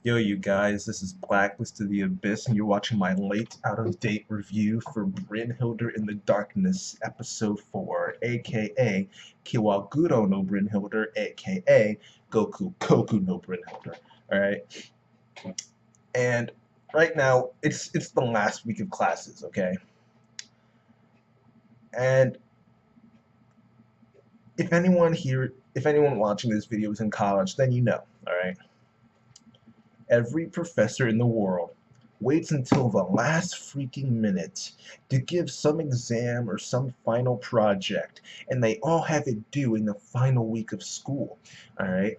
Yo, you guys, this is Blacklist to the Abyss, and you're watching my late out-of-date review for Brynhildr in the Darkness, Episode 4, aka Kiwaguro no Brynhildr, aka Goku no Brynhildr. Alright? And right now, it's the last week of classes, okay? And if anyone watching this video is in college, then you know, alright? Every professor in the world waits until the last freaking minute to give some exam or some final project, and they all have it due in the final week of school. Alright?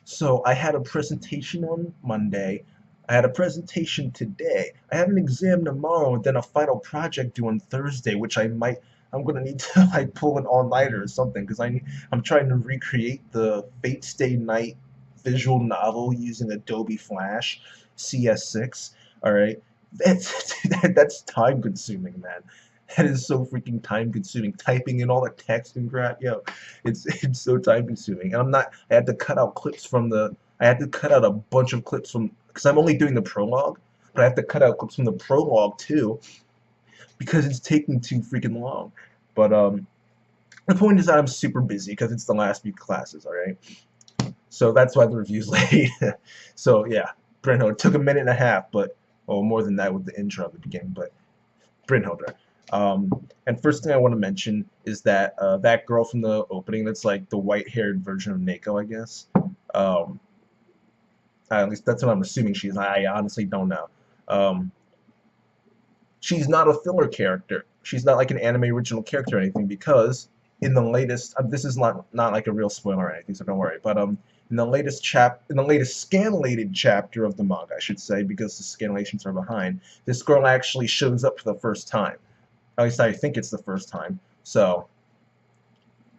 So I had a presentation on Monday. I had a presentation today. I have an exam tomorrow, and then a final project due on Thursday, which I'm gonna need to like pull an all-nighter or something because I'm trying to recreate the Fate Stay Night visual novel using Adobe Flash CS6. All right, that's time consuming, man. That is so freaking time consuming. Typing in all the text and crap, yo, it's so time consuming. And I had to cut out clips from the. I had to cut out a bunch of clips from because I'm only doing the prologue, but I have to cut out clips from the prologue too because it's taking too freaking long. But the point is that I'm super busy because it's the last week of classes. All right. So that's why the review's late. So yeah, Brynhildr. It took a minute and a half, but well, more than that with the intro at the beginning. But Brynhildr. And first thing I want to mention is that that girl from the opening, that's like the white-haired version of Neko, I guess. Um, at least that's what I'm assuming she is. I honestly don't know. Um, she's not a filler character. She's not like an anime original character or anything because in the latest, this is not like a real spoiler or anything, so don't worry. But in the latest scanlated chapter of the manga, I should say, because the scanlations are behind, this girl actually shows up for the first time. At least I think it's the first time. So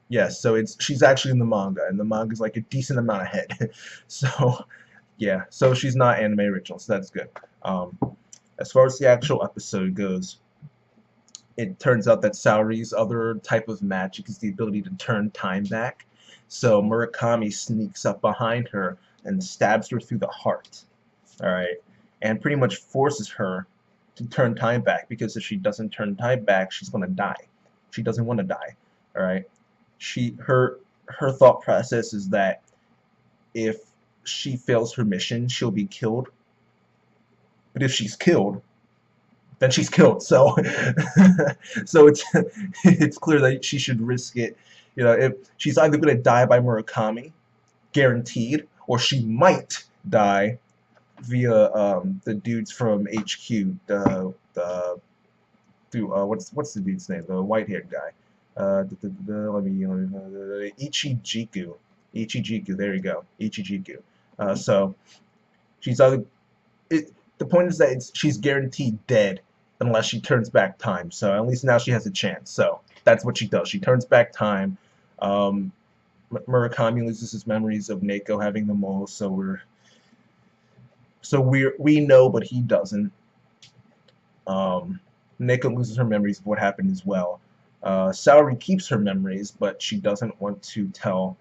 yes, so she's actually in the manga, and the manga's like a decent amount ahead. So yeah, so she's not anime original, so that's good. Um, as far as the actual episode goes, it turns out that Saori's other type of magic is the ability to turn time back. So Murakami sneaks up behind her and stabs her through the heart. Alright? And pretty much forces her to turn time back because if she doesn't turn time back, she's gonna die. She doesn't want to die. Alright? Her thought process is that if she fails her mission, she'll be killed. But if she's killed, then she's killed. So, so it's clear that she should risk it. You know, if she's either going to die by Murakami, guaranteed, or she might die via the dudes from HQ. What's the dude's name? The white-haired guy. Ichijiku. Ichijiku. There you go. Ichijiku. So she's either. The point is that she's guaranteed dead unless she turns back time. So at least now she has a chance. So that's what she does. She turns back time. Um, Murakami loses his memories of Neko having the mole, so we know, but he doesn't. Neko loses her memories of what happened as well. Saori keeps her memories, but she doesn't want to tell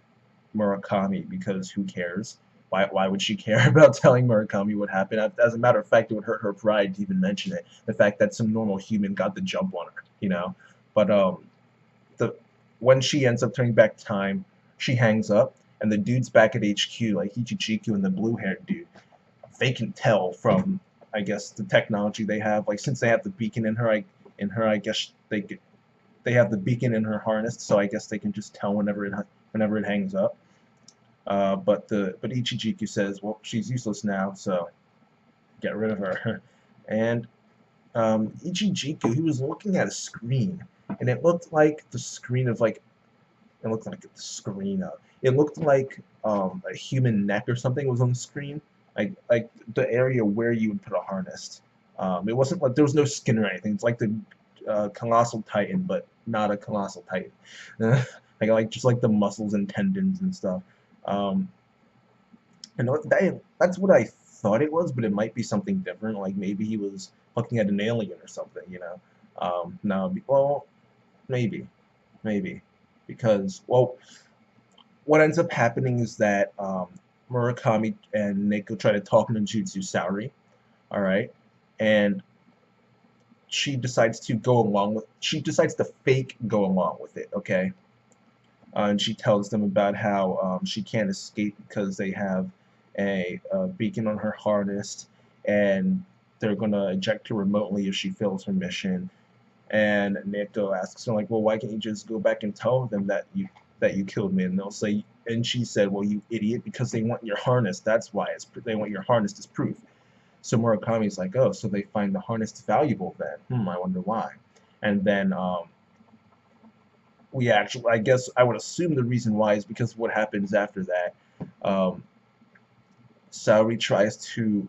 Murakami because who cares? Why would she care about telling Murakami what happened? As a matter of fact, it would hurt her pride to even mention it. The fact that some normal human got the jump on her, you know. But the when she ends up turning back time, she hangs up, and the dudes back at HQ, like Ichijiku and the blue-haired dude, they can tell from, I guess, the technology they have. Like since they have the beacon in her, I guess they have the beacon in her harness, so I guess they can just tell whenever it hangs up. But Ichijiku says, well, she's useless now, so get rid of her. And Ichijiku, he was looking at a screen, and it looked like the screen of it looked like a human neck or something was on the screen, like the area where you would put a harness. It wasn't like there was no skin or anything. It's like the colossal titan, but not a colossal titan. like just like the muscles and tendons and stuff. Um, and that's what I thought it was, but it might be something different. Like maybe he was looking at an alien or something, you know. No, well, maybe, because well, what ends up happening is that Murakami and Neko try to talk ninjutsu Saori, all right, and she decides to fake go along with it, okay, and she tells them about how she can't escape because they have a beacon on her harness, and they're gonna eject her remotely if she fails her mission. And Neko asks her like, "Well, why can't you just go back and tell them that you killed me?" And they'll say, and she said, "Well, you idiot, because they want your harness. That's why they want your harness as proof." So Murakami's like, "Oh, so they find the harness valuable then? I wonder why." And then I guess I would assume the reason why is because what happens after that. Um, Saori tries to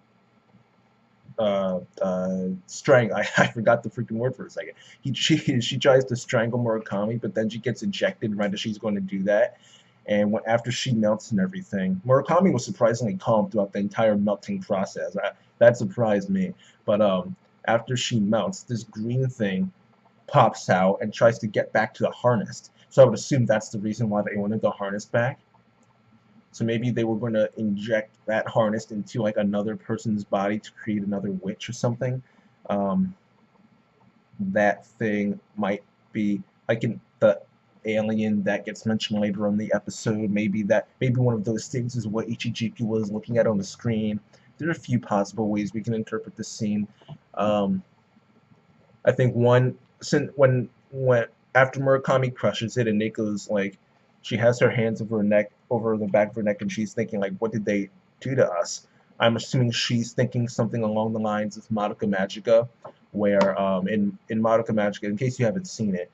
strangle. I forgot the freaking word for a second. She tries to strangle Murakami, but then she gets ejected right as she's going to do that. And after she melts and everything, Murakami was surprisingly calm throughout the entire melting process. That surprised me. But after she melts, this green thing pops out and tries to get back to the harness. So I would assume that's the reason why they wanted the harness back. So maybe they were going to inject that harness into like another person's body to create another witch or something. Um, that thing might be like in the alien that gets mentioned later on the episode. Maybe one of those things is what Ichijiku was looking at on the screen. There are a few possible ways we can interpret this scene. Um, I think one since when after Murakami crushes it and Neko's like she has her hands over her neck over the back of her neck and she's thinking like what did they do to us? I'm assuming she's thinking something along the lines of Madoka Magica, where in Madoka Magica, in case you haven't seen it,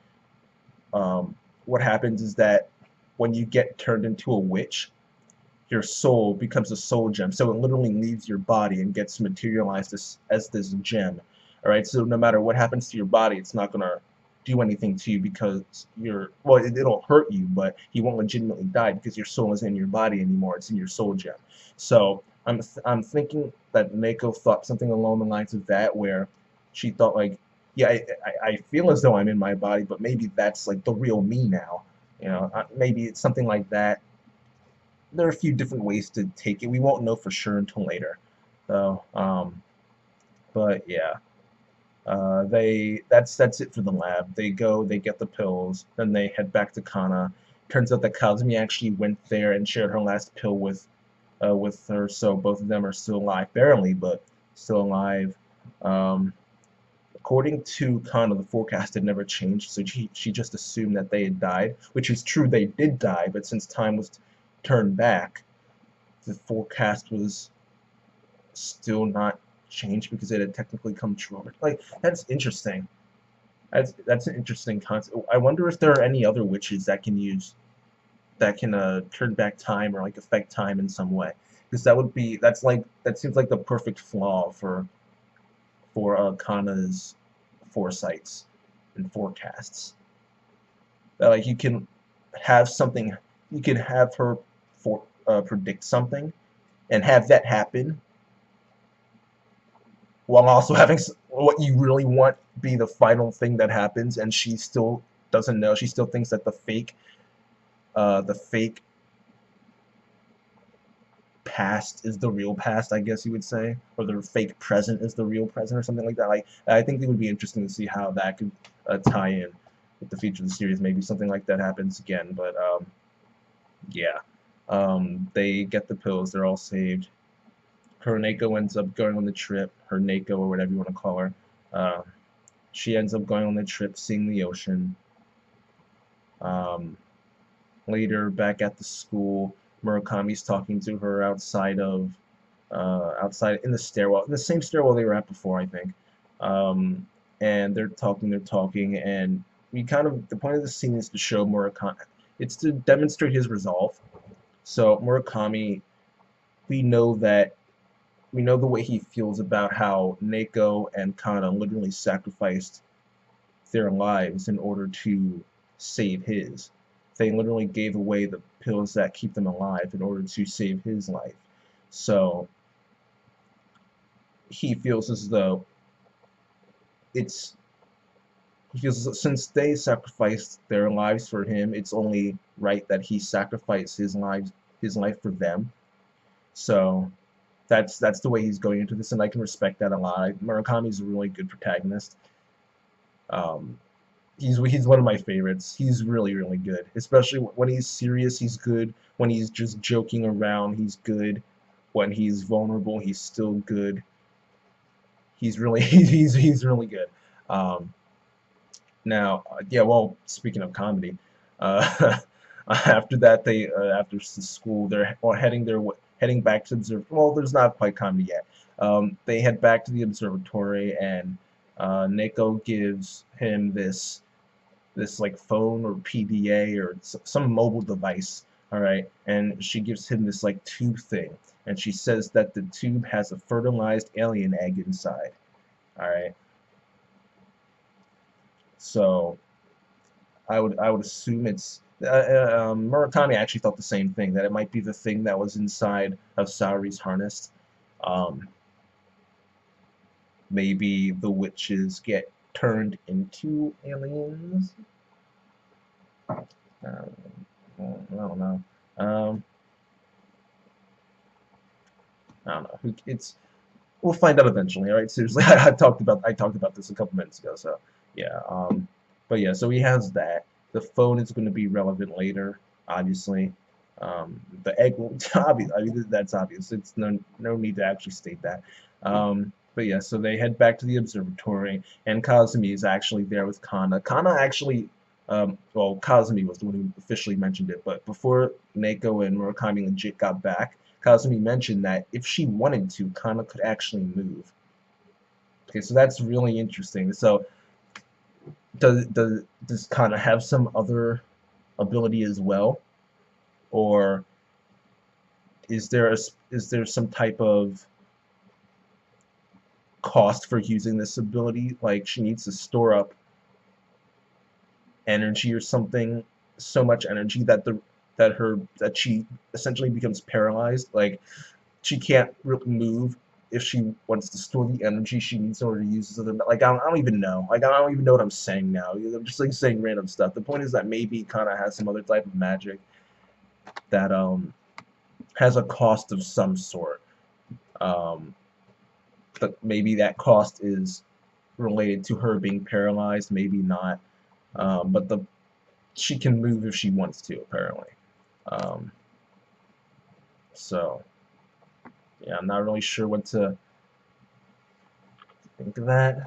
um, what happens is that when you get turned into a witch, your soul becomes a soul gem. So it literally leaves your body and gets materialized as this gem. All right. So no matter what happens to your body, it's not gonna do anything to you because it'll hurt you, but you won't legitimately die because your soul isn't in your body anymore. It's in your soul gem. So I'm thinking that Mako thought something along the lines of that, where she thought like, yeah, I feel as though I'm in my body, but maybe that's like the real me now. Maybe it's something like that. There are a few different ways to take it. We won't know for sure until later. So, but yeah, that's it for the lab. They go, they get the pills, then they head back to Kana. Turns out that Kazumi actually went there and shared her last pill with her, so both of them are still alive, barely, but still alive. Um, According to Kana, the forecast had never changed, so she just assumed that they had died, which is true, they did die, but since time was turned back, the forecast was still not changed because it had technically come true. Like, that's interesting. That's an interesting concept. I wonder if there are any other witches that can turn back time or like affect time in some way. Because that seems like the perfect flaw for Kana's foresights and forecasts. That like have something, you can have her predict something and have that happen while also having what you really want be the final thing that happens, and she still doesn't know. She still thinks that the fake past is the real past, I guess you would say, or the fake present is the real present, or something like that. Like, I think it would be interesting to see how that could tie in with the future of the series. Maybe something like that happens again, but yeah. They get the pills. They're all saved. Her Neko ends up going on the trip. Her Neko, or whatever you want to call her. Uh, she ends up going on the trip, seeing the ocean. Um, Later, back at the school, Murakami's talking to her outside in the stairwell, in the same stairwell they were at before, I think. Um, and they're talking, and the point of the scene is to show Murakami, it's to demonstrate his resolve. So Murakami, we know that we know the way he feels about how Neko and Kana literally sacrificed their lives in order to save his. They literally gave away the pills that keep them alive in order to save his life. So he feels as though it's he feels as since they sacrificed their lives for him, it's only right that he sacrifice his life for them. So that's the way he's going into this, and I can respect that a lot. Murakami's a really good protagonist. Um, he's one of my favorites. He's really good, especially when he's serious. He's good. When he's just joking around, he's good. When he's vulnerable, he's still good. He's really he's really good. Um, Now, yeah. Well, speaking of comedy, uh, after that, after school, they're heading back to observe. Well, there's not quite comedy yet. They head back to the observatory, and Neko gives him this like phone or PDA or some mobile device. All right, and she gives him this like tube thing, and she says that the tube has a fertilized alien egg inside. All right, so I would assume it's Murakami actually thought the same thing, that it might be the thing that was inside of Saori's harness. Um, Maybe the witches get turned into aliens. Um, I don't know. Um, I don't know. It's We'll find out eventually. All right, seriously, I talked about this a couple minutes ago. So yeah. But yeah, so he has that. The phone is going to be relevant later, obviously. The egg will obvious. I mean, that's obvious. It's no need to actually state that. But yeah, so they head back to the observatory, and Kazumi is actually there with Kana. Kana actually, well, Kazumi was the one who officially mentioned it, but before Neko and Murakami legit got back, Kazumi mentioned that if she wanted to, Kana could actually move. Okay, so that's really interesting. So does Kana have some other ability as well, or is there some type of cost for using this ability? Like she needs to store up energy or something, so much energy that she essentially becomes paralyzed. Like she can't really move if she wants to store the energy she needs in order to use it. Like I don't even know. Like I don't even know what I'm saying now. I'm just like saying random stuff. The point is that maybe kind of has some other type of magic that has a cost of some sort. Um, but maybe that cost is related to her being paralyzed. Maybe not. But she can move if she wants to, apparently. Um, so yeah, I'm not really sure what to think of that.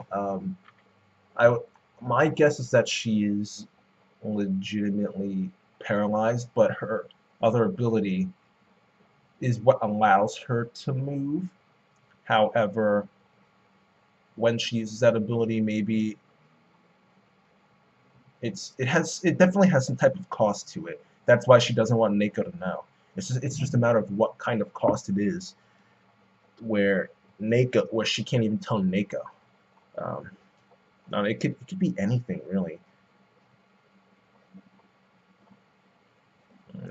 I My guess is that she is legitimately paralyzed, but her other ability is what allows her to move. However, when she uses that ability, maybe it definitely has some type of cost to it. That's why she doesn't want Neko to know. It's just a matter of what kind of cost it is, where she can't even tell Neko. Um, no, it could be anything really.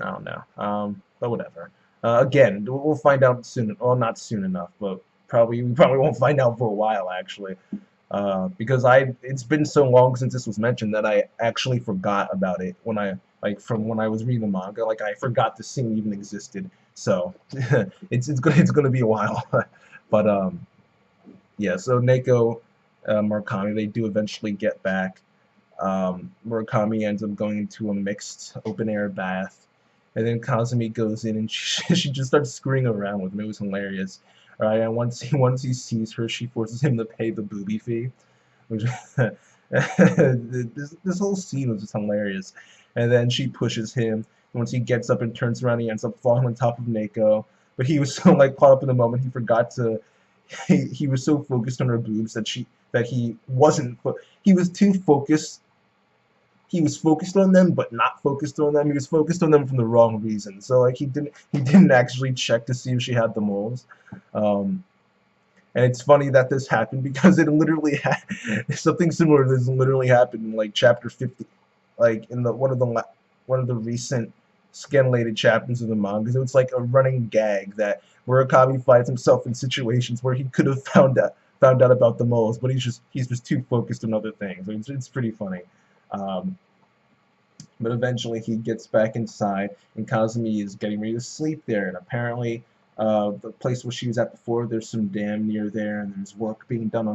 I don't know. But whatever. Again, we'll find out soon. Well, not soon enough, but we probably won't find out for a while actually. Because it's been so long since this was mentioned that I actually forgot about it when from when I was reading the manga. Like I forgot the scene even existed. So it's gonna be a while. But yeah. So Neko, Murakami, they do eventually get back. Murakami ends up going into a mixed open air bath, and then Kazumi goes in and she just starts screwing around with him. It was hilarious. Alright, and once he sees her, she forces him to pay the booby fee, which this whole scene was just hilarious. And then she pushes him. Once he gets up and turns around, he ends up falling on top of Neko. But he was so like caught up in the moment, he forgot to. He was so focused on her boobs that he wasn't. He was too focused. He was focused on them, but not focused on them. He was focused on them for the wrong reason. So like he didn't actually check to see if she had the moles. Um, and it's funny that this happened because it literally something similar to this literally happened in like chapter 50, like in one of the recent scanlated chapters of the manga. So it's like a running gag that Murakami finds himself in situations where he could have found out about the moles, but he's just too focused on other things. It's pretty funny. Um, but eventually he gets back inside, and Kazumi is getting ready to sleep there, and apparently The place where she was at before, there's some dam near there, and there's work being done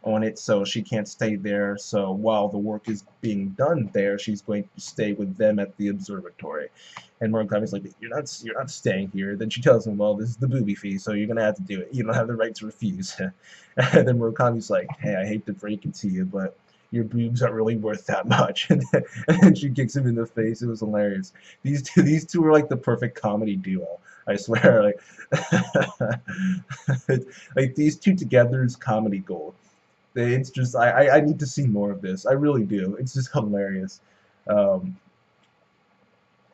on it, so she can't stay there. So while the work is being done there, she's going to stay with them at the observatory. And Murakami's like, you're not staying here. Then she tells him, well, this is the booby fee, so you're gonna have to do it. You don't have the right to refuse. And then Murakami's like, hey, I hate to break it to you, but your boobs aren't really worth that much. And then she kicks him in the face. It was hilarious. These two were like the perfect comedy duo. I swear, like these two together is comedy gold. It's just I need to see more of this. I really do. It's just hilarious. Um,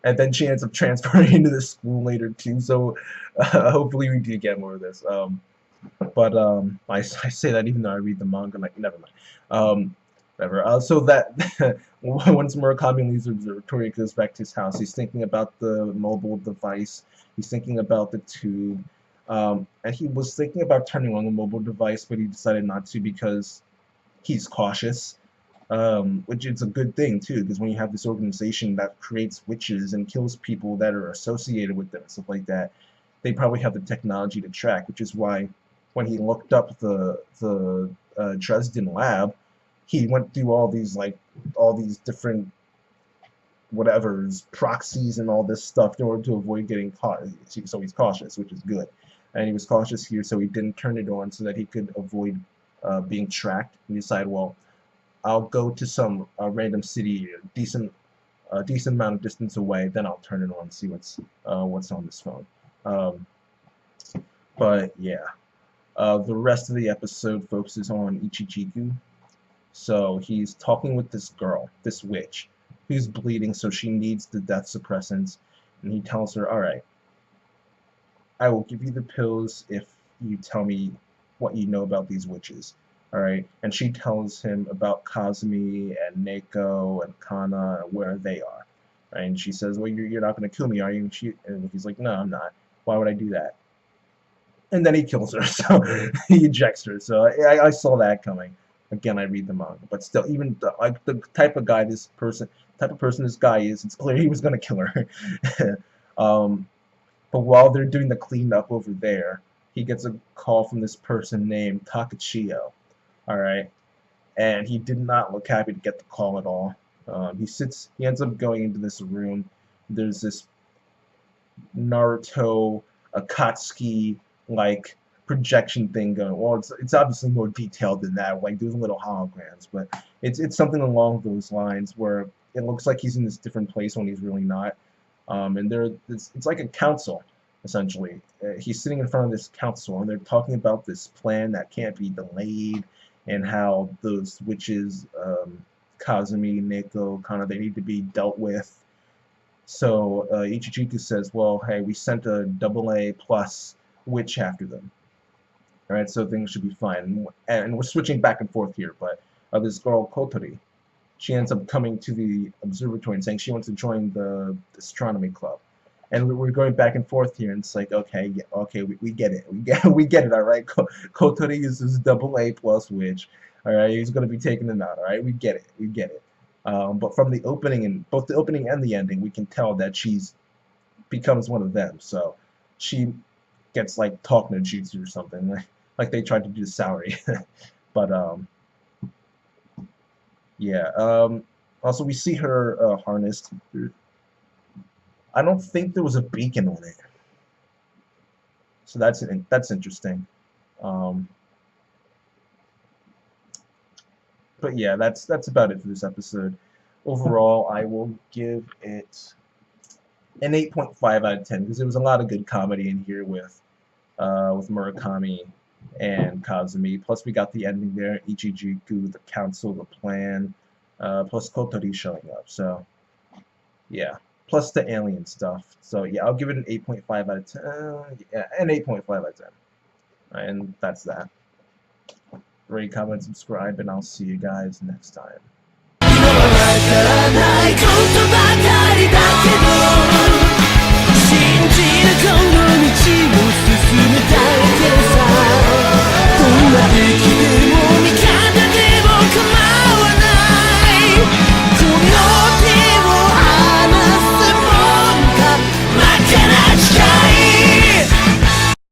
and then she ends up transferring into the school later too. So hopefully we do get more of this. I say that even though I read the manga, like never mind. Whatever. So that once Murakami leaves the observatory, he goes back to his house. He's thinking about the mobile device. He's thinking about the tube. And he was thinking about turning on the mobile device, but he decided not to because he's cautious. Which is a good thing too, because when you have this organization that creates witches and kills people that are associated with them and stuff like that, they probably have the technology to track. Which is why when he looked up the Dresden lab, he went through all these different whatever's proxies and all this stuff in order to avoid getting caught. So he's cautious, which is good. And he was cautious here, so he didn't turn it on so that he could avoid being tracked. And he decided, well, I'll go to some random city, decent amount of distance away, then I'll turn it on and see what's on this phone. But yeah, the rest of the episode focuses on Ichijiku. So he's talking with this girl, this witch, who's bleeding, so she needs the death suppressants, and he tells her, all right, I will give you the pills if you tell me what you know about these witches. Alright, and she tells him about Kazumi and Neko and Kana and where they are. Right? And she says, well, you're not going to kill me, are you? And he's like, no, I'm not. Why would I do that? And then he kills her, so he ejects her. So I saw that coming. Again, I read the manga, but still, even the type of person this guy is, it's clear he was going to kill her. But while they're doing the cleanup over there, he gets a call from this person named Takachiyo. Alright, and he did not look happy to get the call at all. He ends up going into this room. There's this Naruto Akatsuki like projection thing going. Well, it's obviously more detailed than that. Like there's little holograms, but it's something along those lines where it looks like he's in this different place when he's really not. And it's like a council essentially. He's sitting in front of this council, and they're talking about this plan that can't be delayed, and how those witches, Kazumi, Neko, Kana, they need to be dealt with. So Ichijiku says, well, hey, we sent a AA plus witch after them. Alright, so things should be fine. And we're switching back and forth here, but this girl, Kotori, she ends up coming to the observatory and saying she wants to join the astronomy club. And we're going back and forth here, and it's like, okay, yeah, okay, we get it, we get it, all right. Kotori is this AA plus witch, all right. He's gonna be taking them out, all right. We get it. But from the opening and both the opening and the ending, we can tell that she's becomes one of them. So she gets like talk no jutsu or something, like they tried to do to Saori. But yeah. Also, we see her harnessed. I don't think there was a beacon on it, so that's interesting. But yeah, that's about it for this episode. Overall, I will give it an 8.5 out of 10 because there was a lot of good comedy in here with Murakami and Kazumi. Plus, we got the ending there, Ichijiku, the council, the plan, plus Kotori showing up. So yeah. Plus the alien stuff. So yeah, I'll give it an 8.5 out of 10. Yeah, an 8.5 out of 10. And that's that. Rate, comment, subscribe, and I'll see you guys next time.